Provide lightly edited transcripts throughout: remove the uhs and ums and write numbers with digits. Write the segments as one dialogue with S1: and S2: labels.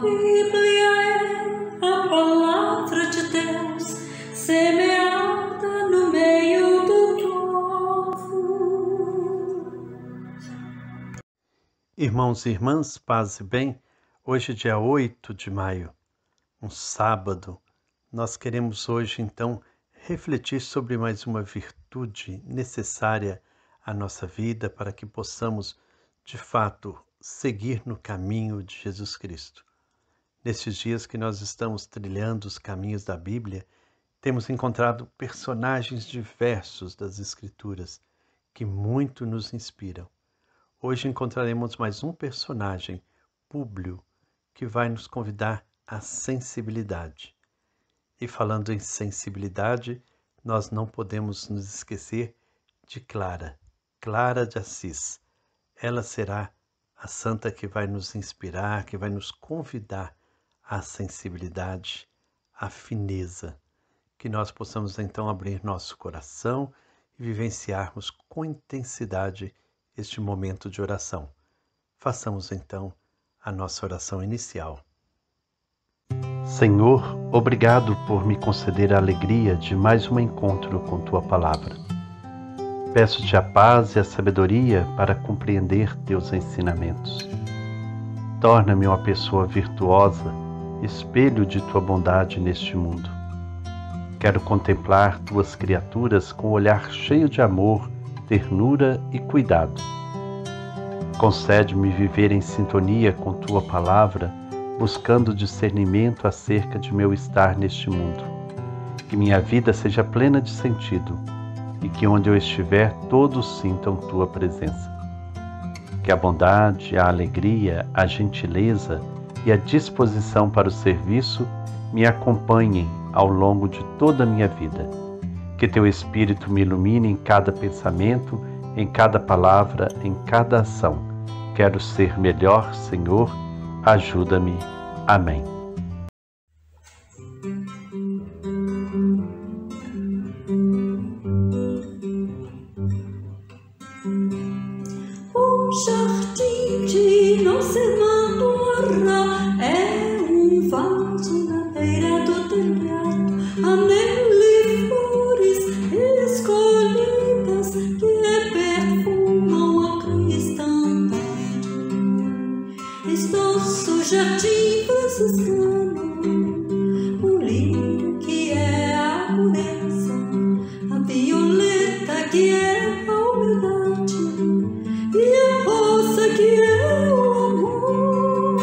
S1: Bíblia é a palavra de Deus, semeada no meio do povo.
S2: Irmãos e irmãs, paz e bem, hoje dia 8 de maio, um sábado, nós queremos hoje então refletir sobre mais uma virtude necessária à nossa vida para que possamos, de fato, seguir no caminho de Jesus Cristo. Nesses dias que nós estamos trilhando os caminhos da Bíblia, temos encontrado personagens diversos das Escrituras que muito nos inspiram. Hoje encontraremos mais um personagem, Públio, que vai nos convidar à sensibilidade. E falando em sensibilidade, nós não podemos nos esquecer de Clara de Assis. Ela será a santa que vai nos inspirar, que vai nos convidar à sensibilidade, à fineza. Que nós possamos então abrir nosso coração e vivenciarmos com intensidade este momento de oração. Façamos então a nossa oração inicial. Senhor, obrigado por me conceder a alegria de mais um encontro com Tua Palavra. Peço-te a paz e a sabedoria para compreender Teus ensinamentos. Torna-me uma pessoa virtuosa, espelho de Tua bondade neste mundo. Quero contemplar Tuas criaturas com um olhar cheio de amor, ternura e cuidado. Concede-me viver em sintonia com Tua Palavra, buscando discernimento acerca de meu estar neste mundo. Que minha vida seja plena de sentido e que onde eu estiver todos sintam Tua presença. Que a bondade, a alegria, a gentileza e a disposição para o serviço me acompanhem ao longo de toda a minha vida. Que Teu Espírito me ilumine em cada pensamento, em cada palavra, em cada ação. Quero ser melhor, Senhor, ajuda-me. Amém.
S1: O jardim de nosso irmão Dora é um vaso na beira do telhado, há nele flores escolhidas que perfumam a cristandade. Nosso jardim franciscano, o lírio que é a pureza, a violeta que é a humildade e a rosa que é o amor.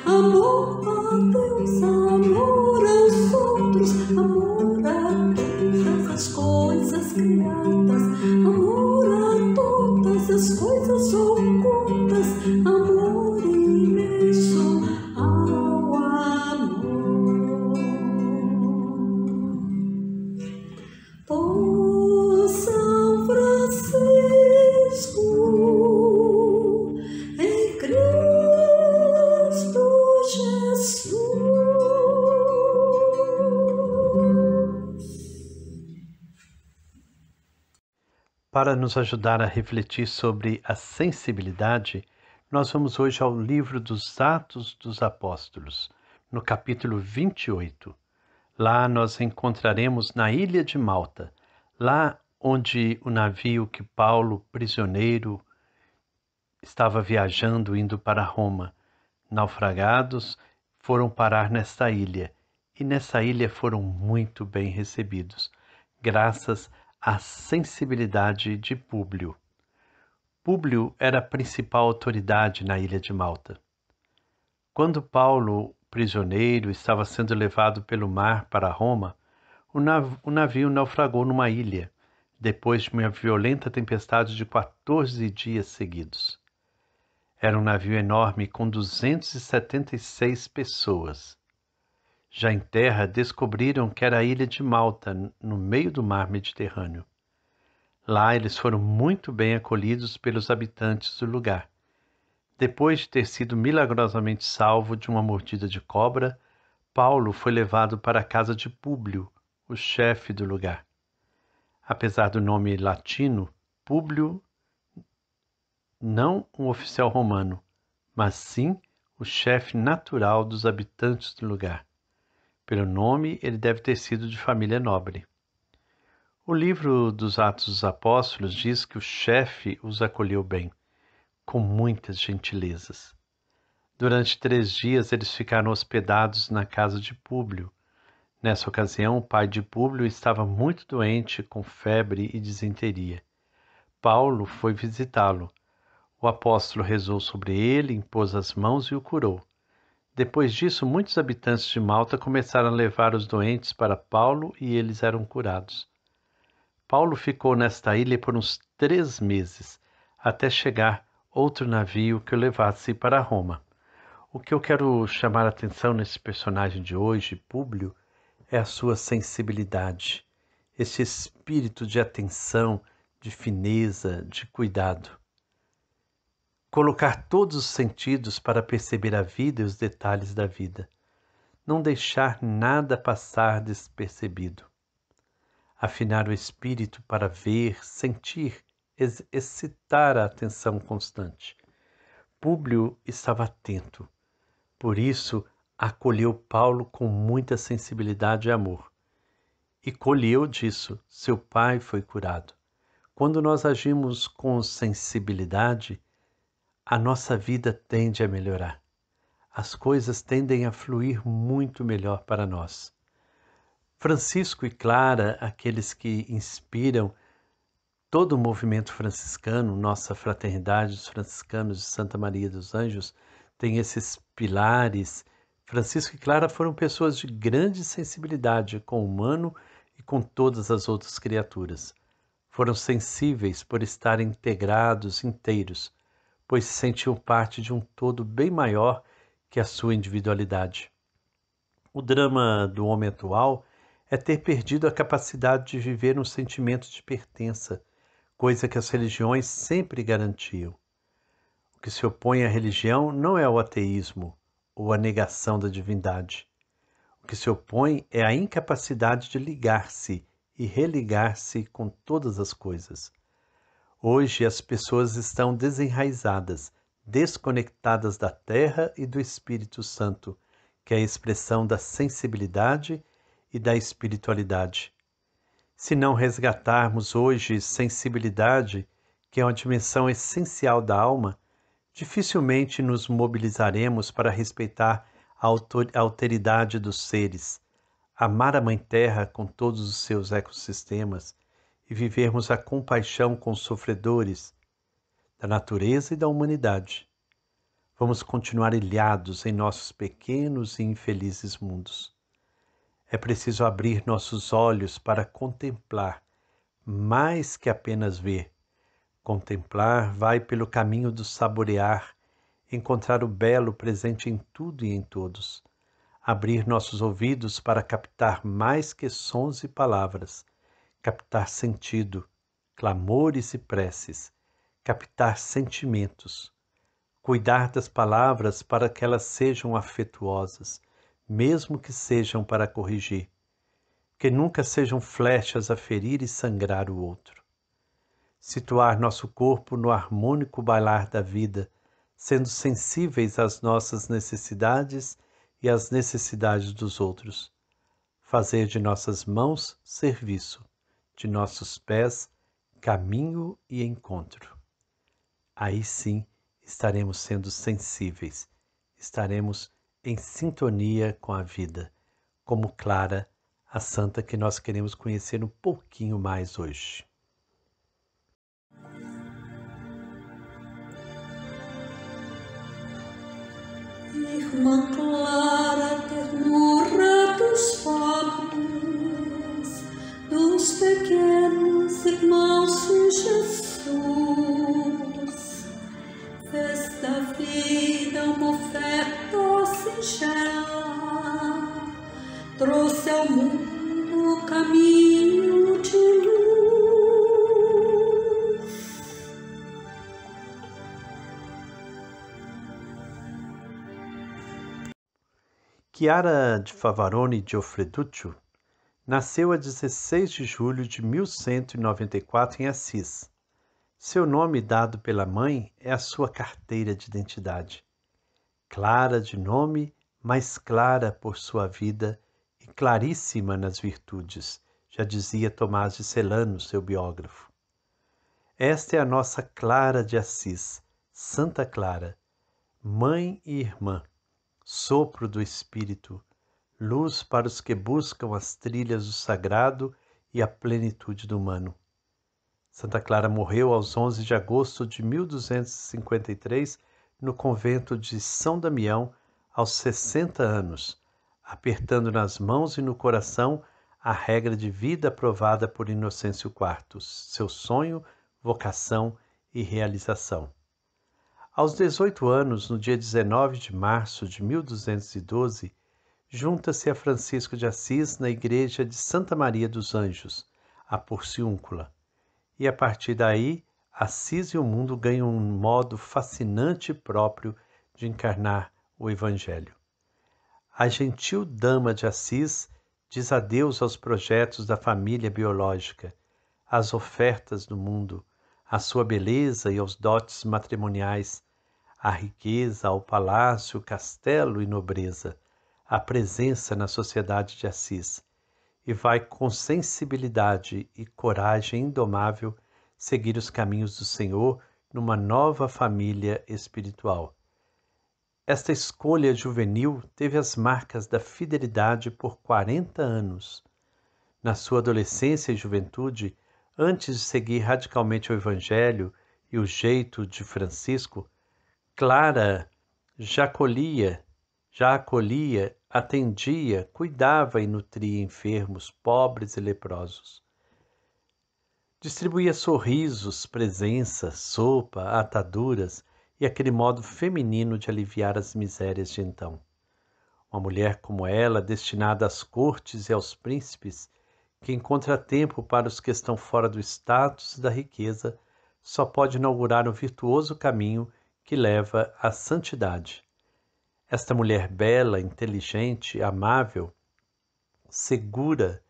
S1: Amor a Deus, amor aos outros, amor a todas as coisas criadas, amor a todas as coisas ocultas, amor imenso ao amor. Por São Francisco, em Cristo Jesus.
S2: Para nos ajudar a refletir sobre a sensibilidade, nós vamos hoje ao livro dos Atos dos Apóstolos, no capítulo 28. Lá nós encontraremos na ilha de Malta, lá onde o navio que Paulo, prisioneiro, estava viajando, indo para Roma. Naufragados, foram parar nesta ilha, e nessa ilha foram muito bem recebidos, graças à sensibilidade de Públio. Públio era a principal autoridade na ilha de Malta. Quando Paulo, prisioneiro, estava sendo levado pelo mar para Roma, o navio naufragou numa ilha, depois de uma violenta tempestade de 14 dias seguidos. Era um navio enorme com 276 pessoas. Já em terra, descobriram que era a ilha de Malta, no meio do mar Mediterrâneo. Lá eles foram muito bem acolhidos pelos habitantes do lugar. Depois de ter sido milagrosamente salvo de uma mordida de cobra, Paulo foi levado para a casa de Públio, o chefe do lugar. Apesar do nome latino, Públio, não um oficial romano, mas sim o chefe natural dos habitantes do lugar. Pelo nome, ele deve ter sido de família nobre. O livro dos Atos dos Apóstolos diz que o chefe os acolheu bem, com muitas gentilezas. Durante 3 dias eles ficaram hospedados na casa de Públio. Nessa ocasião, o pai de Públio estava muito doente, com febre e disenteria. Paulo foi visitá-lo. O apóstolo rezou sobre ele, impôs as mãos e o curou. Depois disso, muitos habitantes de Malta começaram a levar os doentes para Paulo e eles eram curados. Paulo ficou nesta ilha por uns 3 meses, até chegar outro navio que o levasse para Roma. O que eu quero chamar a atenção nesse personagem de hoje, Públio, é a sua sensibilidade, esse espírito de atenção, de fineza, de cuidado. Colocar todos os sentidos para perceber a vida e os detalhes da vida. Não deixar nada passar despercebido. Afinar o espírito para ver, sentir, excitar a atenção constante. Públio estava atento. Por isso, acolheu Paulo com muita sensibilidade e amor. E colheu disso, seu pai foi curado. Quando nós agimos com sensibilidade, a nossa vida tende a melhorar. As coisas tendem a fluir muito melhor para nós. Francisco e Clara, aqueles que inspiram todo o movimento franciscano, nossa fraternidade dos franciscanos de Santa Maria dos Anjos, tem esses pilares. Francisco e Clara foram pessoas de grande sensibilidade com o humano e com todas as outras criaturas. Foram sensíveis por estarem integrados, inteiros, pois se sentiam parte de um todo bem maior que a sua individualidade. O drama do homem atual é ter perdido a capacidade de viver um sentimento de pertença, coisa que as religiões sempre garantiam. O que se opõe à religião não é o ateísmo ou a negação da divindade. O que se opõe é a incapacidade de ligar-se e religar-se com todas as coisas. Hoje as pessoas estão desenraizadas, desconectadas da terra e do Espírito Santo, que é a expressão da sensibilidade e da espiritualidade. Se não resgatarmos hoje sensibilidade, que é uma dimensão essencial da alma, dificilmente nos mobilizaremos para respeitar a alteridade dos seres, amar a Mãe Terra com todos os seus ecossistemas e vivermos a compaixão com os sofredores da natureza e da humanidade. Vamos continuar ilhados em nossos pequenos e infelizes mundos. É preciso abrir nossos olhos para contemplar, mais que apenas ver. Contemplar vai pelo caminho do saborear, encontrar o belo presente em tudo e em todos. Abrir nossos ouvidos para captar mais que sons e palavras, captar sentido, clamores e preces, captar sentimentos. Cuidar das palavras para que elas sejam afetuosas, mesmo que sejam para corrigir, que nunca sejam flechas a ferir e sangrar o outro. Situar nosso corpo no harmônico bailar da vida, sendo sensíveis às nossas necessidades e às necessidades dos outros. Fazer de nossas mãos serviço, de nossos pés caminho e encontro. Aí sim estaremos sendo sensíveis, estaremos em sintonia com a vida, como Clara, a santa que nós queremos conhecer um pouquinho mais hoje.
S1: Irmã Clara, ternura dos pobres, dos pequenos irmãos de Jesus, fez da vida uma oferta singela, trouxe ao mundo o caminho de luz.
S2: Chiara de Favarone Gioffreduccio nasceu a 16 de julho de 1194 em Assis. Seu nome dado pela mãe é a sua carteira de identidade. clara de nome, mas clara por sua vida e claríssima nas virtudes, já dizia Tomás de Celano, seu biógrafo. Esta é a nossa Clara de Assis, Santa Clara, mãe e irmã, sopro do Espírito, luz para os que buscam as trilhas do sagrado e a plenitude do humano. Santa Clara morreu aos 11 de agosto de 1253 no convento de São Damião, aos 60 anos, apertando nas mãos e no coração a regra de vida aprovada por Inocêncio IV, seu sonho, vocação e realização. Aos 18 anos, no dia 19 de março de 1212, junta-se a Francisco de Assis na igreja de Santa Maria dos Anjos, a Porciúncula. E a partir daí, Assis e o mundo ganham um modo fascinante e próprio de encarnar o Evangelho. A gentil dama de Assis diz adeus aos projetos da família biológica, às ofertas do mundo, à sua beleza e aos dotes matrimoniais, à riqueza, ao palácio, castelo e nobreza, à presença na sociedade de Assis, e vai com sensibilidade e coragem indomável seguir os caminhos do Senhor numa nova família espiritual. Esta escolha juvenil teve as marcas da fidelidade por 40 anos. Na sua adolescência e juventude, antes de seguir radicalmente o Evangelho e o jeito de Francisco, Clara já acolhia, atendia, cuidava e nutria enfermos, pobres e leprosos. Distribuía sorrisos, presença, sopa, ataduras e aquele modo feminino de aliviar as misérias de então. Uma mulher como ela, destinada às cortes e aos príncipes, que encontra tempo para os que estão fora do status e da riqueza, só pode inaugurar um virtuoso caminho que leva à santidade. Esta mulher bela, inteligente, amável, segura,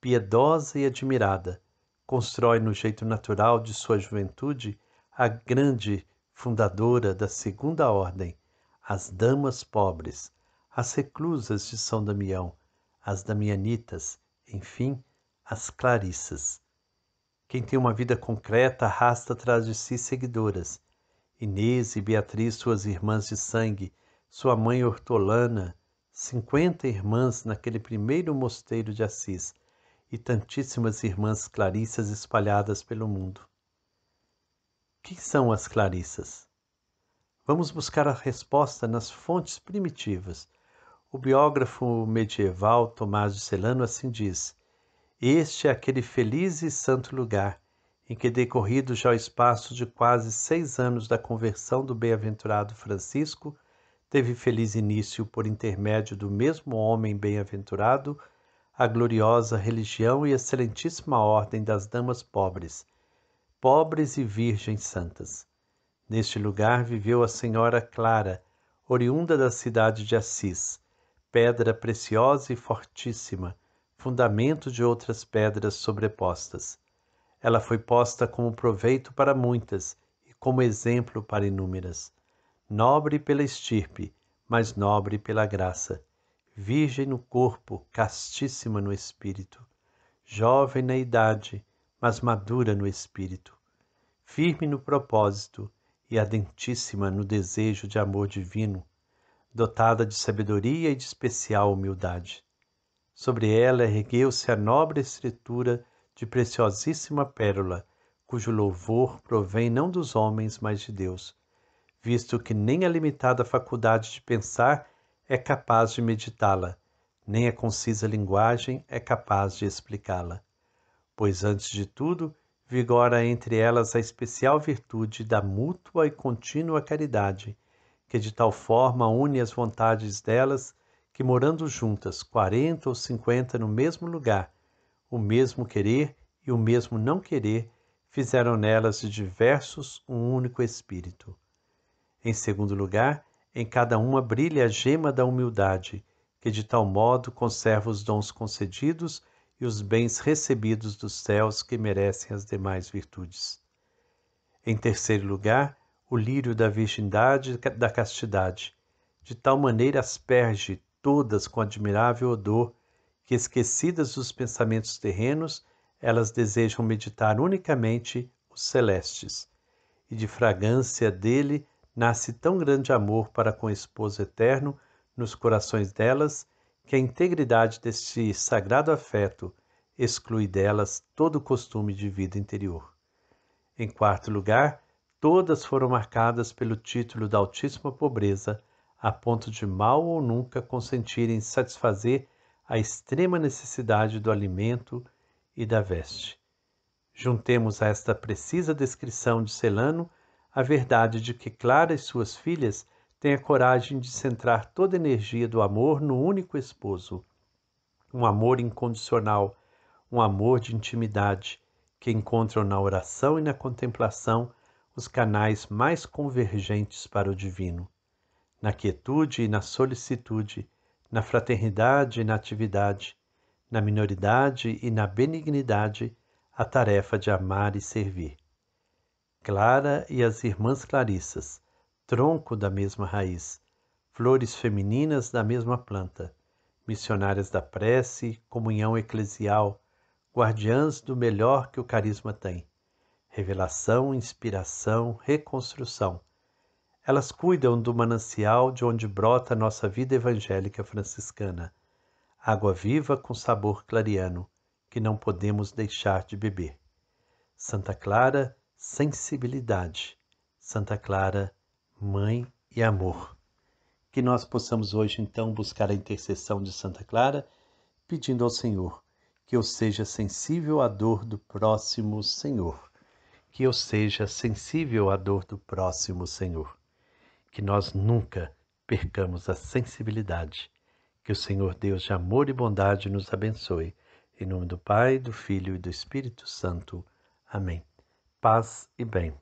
S2: piedosa e admirada, constrói no jeito natural de sua juventude a grande fundadora da segunda ordem, as damas pobres, as reclusas de São Damião, as damianitas, enfim, as clarissas. Quem tem uma vida concreta arrasta atrás de si seguidoras. Inês e Beatriz, suas irmãs de sangue, sua mãe hortolana, 50 irmãs naquele primeiro mosteiro de Assis e tantíssimas irmãs clarissas espalhadas pelo mundo. Quem são as clarissas? Vamos buscar a resposta nas fontes primitivas. O biógrafo medieval Tomás de Celano assim diz: este é aquele feliz e santo lugar em que, decorrido já o espaço de quase 6 anos da conversão do bem-aventurado Francisco, teve feliz início, por intermédio do mesmo homem bem-aventurado, a gloriosa religião e excelentíssima ordem das damas pobres, pobres e virgens santas. Neste lugar viveu a Senhora Clara, oriunda da cidade de Assis, pedra preciosa e fortíssima, fundamento de outras pedras sobrepostas. Ela foi posta como proveito para muitas e como exemplo para inúmeras. Nobre pela estirpe, mas nobre pela graça. Virgem no corpo, castíssima no espírito. Jovem na idade, mas madura no espírito. Firme no propósito e ardentíssima no desejo de amor divino. Dotada de sabedoria e de especial humildade. Sobre ela ergueu-se a nobre escritura de preciosíssima pérola, cujo louvor provém não dos homens, mas de Deus, visto que nem a limitada faculdade de pensar é capaz de meditá-la, nem a concisa linguagem é capaz de explicá-la. Pois, antes de tudo, vigora entre elas a especial virtude da mútua e contínua caridade, que de tal forma une as vontades delas que, morando juntas 40 ou 50 no mesmo lugar, o mesmo querer e o mesmo não querer, fizeram nelas de diversos um único espírito. Em segundo lugar, em cada uma brilha a gema da humildade, que de tal modo conserva os dons concedidos e os bens recebidos dos céus que merecem as demais virtudes. Em terceiro lugar, o lírio da virgindade e da castidade, de tal maneira asperge todas com admirável odor, que, esquecidas dos pensamentos terrenos, elas desejam meditar unicamente os celestes. E de fragrância dele nasce tão grande amor para com o esposo eterno nos corações delas, que a integridade deste sagrado afeto exclui delas todo o costume de vida interior. Em quarto lugar, todas foram marcadas pelo título da altíssima pobreza, a ponto de mal ou nunca consentirem satisfazer a extrema necessidade do alimento e da veste. Juntemos a esta precisa descrição de Celano a verdade de que Clara e suas filhas têm a coragem de centrar toda a energia do amor no único esposo, um amor incondicional, um amor de intimidade, que encontram na oração e na contemplação os canais mais convergentes para o divino. Na quietude e na solicitude, na fraternidade e na atividade, na minoridade e na benignidade, a tarefa de amar e servir. Clara e as irmãs Clarissas, tronco da mesma raiz, flores femininas da mesma planta, missionárias da prece, comunhão eclesial, guardiãs do melhor que o carisma tem, revelação, inspiração, reconstrução. Elas cuidam do manancial de onde brota a nossa vida evangélica franciscana, água viva com sabor clariano, que não podemos deixar de beber. Santa Clara, sensibilidade. Santa Clara, mãe e amor. Que nós possamos hoje, então, buscar a intercessão de Santa Clara, pedindo ao Senhor que eu seja sensível à dor do próximo, Senhor. Que eu seja sensível à dor do próximo, Senhor. Que nós nunca percamos a sensibilidade. Que o Senhor Deus de amor e bondade nos abençoe. Em nome do Pai, do Filho e do Espírito Santo. Amém. Paz e bem.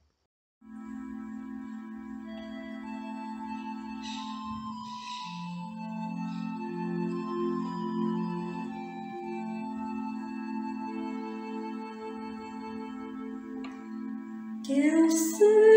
S1: Que eu seja